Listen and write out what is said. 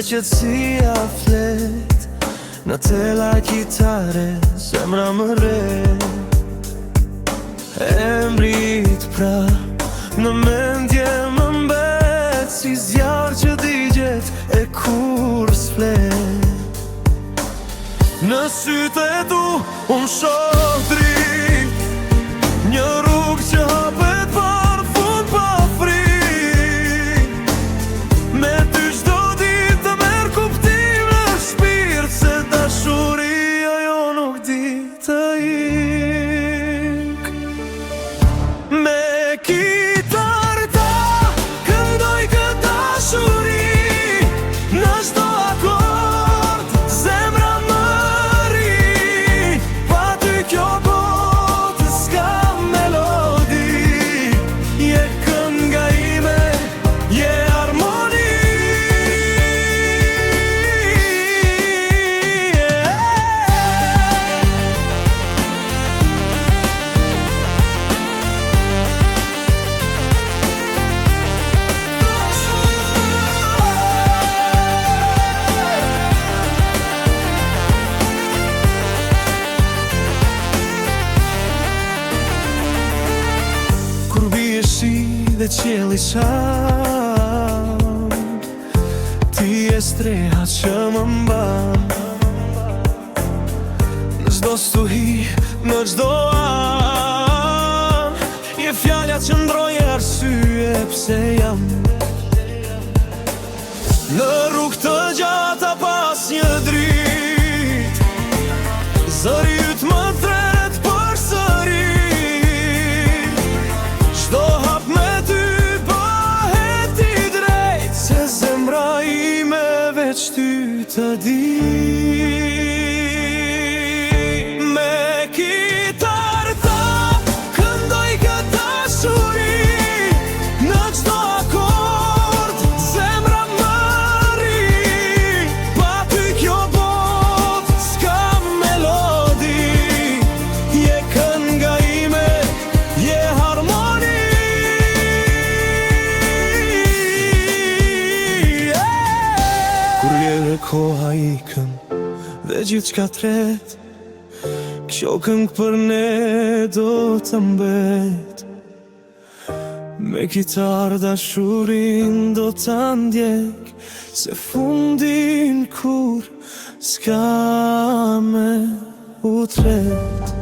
qetësia flet në tela kitare, zemra më re e mbrit pra në mendje më mbet si zjarr që digjet e kur s'flet. Në sytë e tu unë shoh dritë një rrugë që hapet par fund pa fri. Me ty çdo ditë të merr kuptim në shpirt se dashuria jo nuk di të ik. Me kitarë ta këndoj këtë dashuri në çdo akord, zemra më ri. Pa ty kjo botë s'ka melodi, je kënga ime, je harmoni. Kur bie shi dhe qielli sham, ti je streha që më mban në çdo stuhi, në çdo an. Je fjala që ndroi arsye pse jam në rrugë të gjata pas një dritë. Zëri yt më tret përsëri, çdo hap me ty bëhet i drejt, se zemra ime veç ty të di. Me kitarë ta këndoj këtë dashuri në çdo akord, zemra më ri. Pa ty kjo botë s'ka melodi, je kënga ime, je harmoni. Kur vjen koha ikën dhe gjithçka tret, kjo këngë për ne do të mbet. Me kitarë dashurin do ta ndjek, se fundin kur s'ka me u tret.